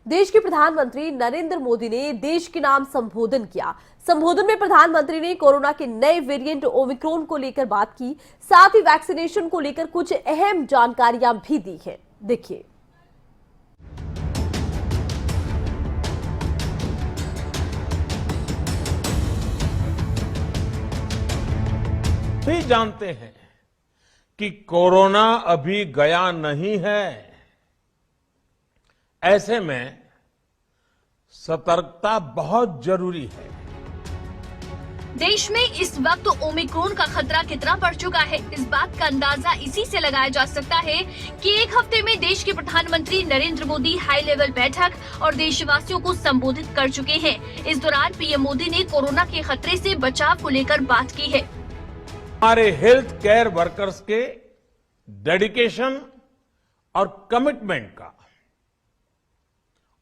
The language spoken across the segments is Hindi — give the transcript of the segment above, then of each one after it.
देश के प्रधानमंत्री नरेंद्र मोदी ने देश के नाम संबोधन किया। संबोधन में प्रधानमंत्री ने कोरोना के नए वेरिएंट ओमिक्रॉन को लेकर बात की, साथ ही वैक्सीनेशन को लेकर कुछ अहम जानकारियां भी दी हैं। देखिए। भी जानते हैं कि कोरोना अभी गया नहीं है। ऐसे में सतर्कता बहुत जरूरी है। देश में इस वक्त ओमिक्रॉन का खतरा कितना बढ़ चुका है, इस बात का अंदाजा इसी से लगाया जा सकता है कि एक हफ्ते में देश के प्रधानमंत्री नरेंद्र मोदी हाई लेवल बैठक और देशवासियों को संबोधित कर चुके हैं। इस दौरान पीएम मोदी ने कोरोना के खतरे से बचाव को लेकर बात की है। हमारे हेल्थ केयर वर्कर्स के डेडिकेशन और कमिटमेंट का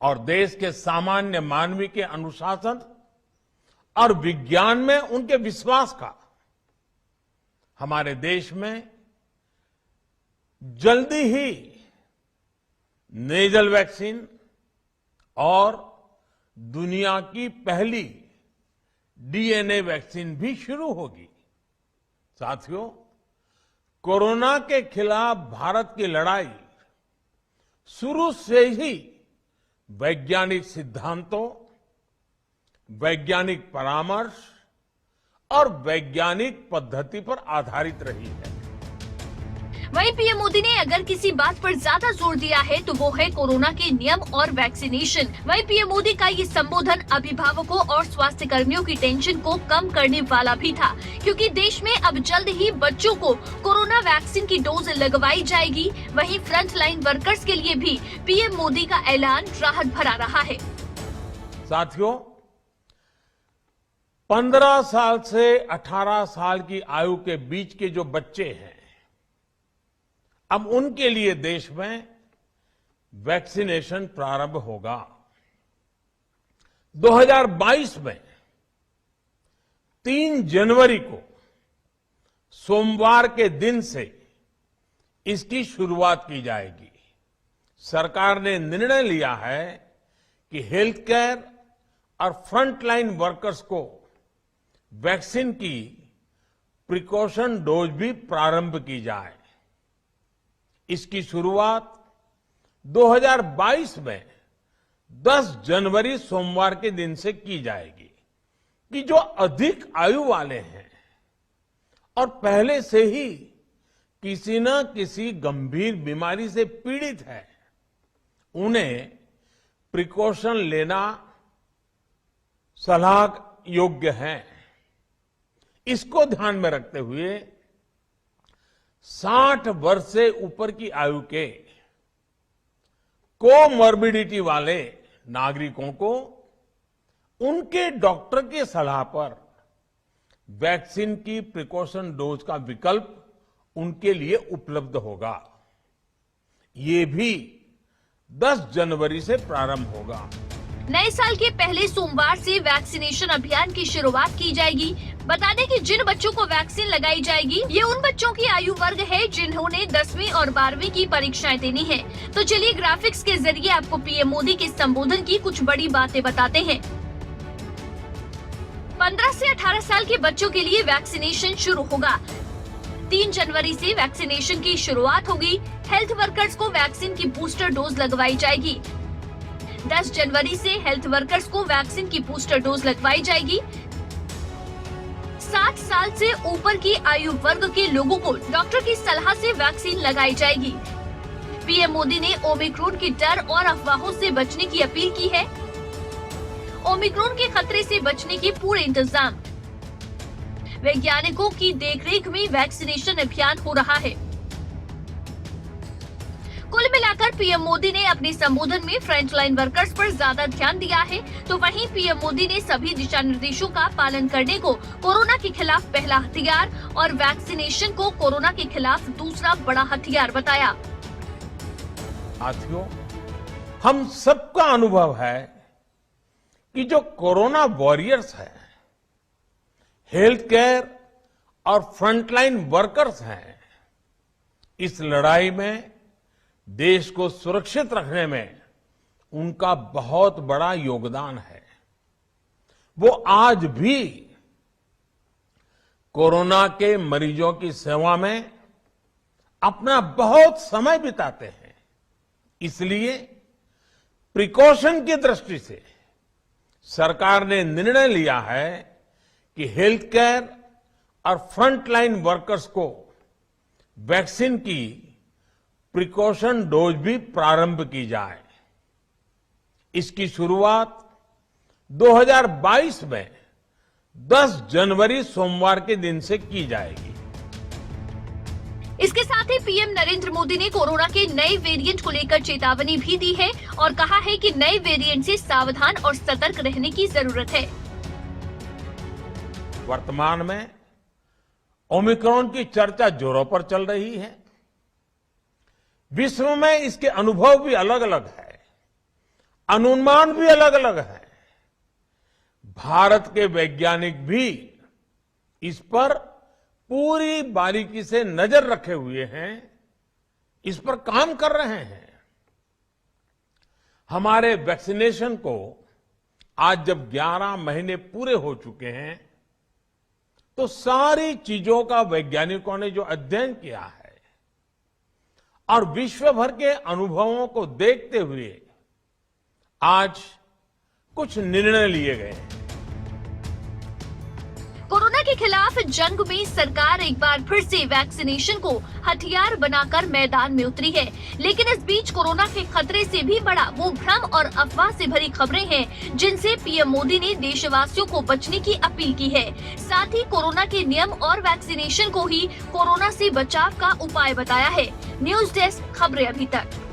और देश के सामान्य मानवी के अनुशासन और विज्ञान में उनके विश्वास का हमारे देश में जल्दी ही नेजल वैक्सीन और दुनिया की पहली डीएनए वैक्सीन भी शुरू होगी। साथियों, कोरोना के खिलाफ भारत की लड़ाई शुरू से ही वैज्ञानिक सिद्धांतों, वैज्ञानिक परामर्श और वैज्ञानिक पद्धति पर आधारित रही है। वहीं पीएम मोदी ने अगर किसी बात पर ज्यादा जोर दिया है तो वो है कोरोना के नियम और वैक्सीनेशन। वहीं पीएम मोदी का ये संबोधन अभिभावकों और स्वास्थ्य कर्मियों की टेंशन को कम करने वाला भी था, क्योंकि देश में अब जल्द ही बच्चों को कोरोना वैक्सीन की डोज लगवाई जाएगी। वहीं फ्रंट लाइन वर्कर्स के लिए भी पीएम मोदी का ऐलान राहत भरा रहा है। साथियों, 15 साल से 18 साल की आयु के बीच के जो बच्चे हैं, अब उनके लिए देश में वैक्सीनेशन प्रारंभ होगा। 2022 में 3 जनवरी को सोमवार के दिन से इसकी शुरुआत की जाएगी। सरकार ने निर्णय लिया है कि हेल्थ केयर और फ्रंटलाइन वर्कर्स को वैक्सीन की प्रिकॉशन डोज भी प्रारंभ की जाए। इसकी शुरुआत 2022 में 10 जनवरी सोमवार के दिन से की जाएगी कि जो अधिक आयु वाले हैं और पहले से ही किसी न किसी गंभीर बीमारी से पीड़ित है, उन्हें प्रिकॉशन लेना सलाह योग्य है। इसको ध्यान में रखते हुए 60 वर्ष से ऊपर की आयु के कोमॉर्बिडिटी वाले नागरिकों को उनके डॉक्टर की सलाह पर वैक्सीन की प्रिकॉशन डोज का विकल्प उनके लिए उपलब्ध होगा। ये भी 10 जनवरी से प्रारंभ होगा। नए साल के पहले सोमवार से वैक्सीनेशन अभियान की शुरुआत की जाएगी। बता दें कि जिन बच्चों को वैक्सीन लगाई जाएगी, ये उन बच्चों की आयु वर्ग है जिन्होंने 10वीं और 12वीं की परीक्षाएं देनी है। तो चलिए ग्राफिक्स के जरिए आपको पीएम मोदी के संबोधन की कुछ बड़ी बातें बताते हैं। 15 से 18 साल के बच्चों के लिए वैक्सीनेशन शुरू होगा। 3 जनवरी से वैक्सीनेशन की शुरुआत होगी। हेल्थ वर्कर्स को वैक्सीन की बूस्टर डोज लगवाई जाएगी। 10 जनवरी से हेल्थ वर्कर्स को वैक्सीन की बूस्टर डोज लगवाई जाएगी। 60 साल से ऊपर की आयु वर्ग के लोगों को डॉक्टर की सलाह से वैक्सीन लगाई जाएगी। पीएम मोदी ने ओमिक्रॉन के डर और अफवाहों से बचने की अपील की है। ओमिक्रॉन के खतरे से बचने के पूरे इंतजाम। वैज्ञानिकों की देखरेख में वैक्सीनेशन अभियान हो रहा है। कुल मिलाकर पीएम मोदी ने अपने संबोधन में फ्रंटलाइन वर्कर्स पर ज्यादा ध्यान दिया है, तो वहीं पीएम मोदी ने सभी दिशा निर्देशों का पालन करने को कोरोना के खिलाफ पहला हथियार और वैक्सीनेशन को कोरोना के खिलाफ दूसरा बड़ा हथियार बताया। साथियों, हम सबका अनुभव है कि जो कोरोना वॉरियर्स हैं, हेल्थ केयर और फ्रंटलाइन वर्कर्स हैं, इस लड़ाई में देश को सुरक्षित रखने में उनका बहुत बड़ा योगदान है। वो आज भी कोरोना के मरीजों की सेवा में अपना बहुत समय बिताते हैं। इसलिए प्रिकॉशन की दृष्टि से सरकार ने निर्णय लिया है कि हेल्थ केयर और फ्रंटलाइन वर्कर्स को वैक्सीन की प्रिकॉशन डोज भी प्रारंभ की जाए। इसकी शुरुआत 2022 में 10 जनवरी सोमवार के दिन से की जाएगी। इसके साथ ही पीएम नरेंद्र मोदी ने कोरोना के नए वेरिएंट को लेकर चेतावनी भी दी है और कहा है कि नए वेरिएंट से सावधान और सतर्क रहने की जरूरत है। वर्तमान में ओमिक्रॉन की चर्चा जोरों पर चल रही है। विश्व में इसके अनुभव भी अलग अलग है, अनुमान भी अलग अलग है। भारत के वैज्ञानिक भी इस पर पूरी बारीकी से नजर रखे हुए हैं, इस पर काम कर रहे हैं। हमारे वैक्सीनेशन को आज जब 11 महीने पूरे हो चुके हैं, तो सारी चीजों का वैज्ञानिकों ने जो अध्ययन किया है और विश्व भर के अनुभवों को देखते हुए आज कुछ निर्णय लिए गए हैं। कोरोना के खिलाफ जंग में सरकार एक बार फिर से वैक्सीनेशन को हथियार बनाकर मैदान में उतरी है, लेकिन इस बीच कोरोना के खतरे से भी बड़ा वो भ्रम और अफवाह से भरी खबरें हैं जिनसे पीएम मोदी ने देशवासियों को बचने की अपील की है। साथ ही कोरोना के नियम और वैक्सीनेशन को ही कोरोना से बचाव का उपाय बताया है। न्यूज डेस्क, खबरें अभी तक।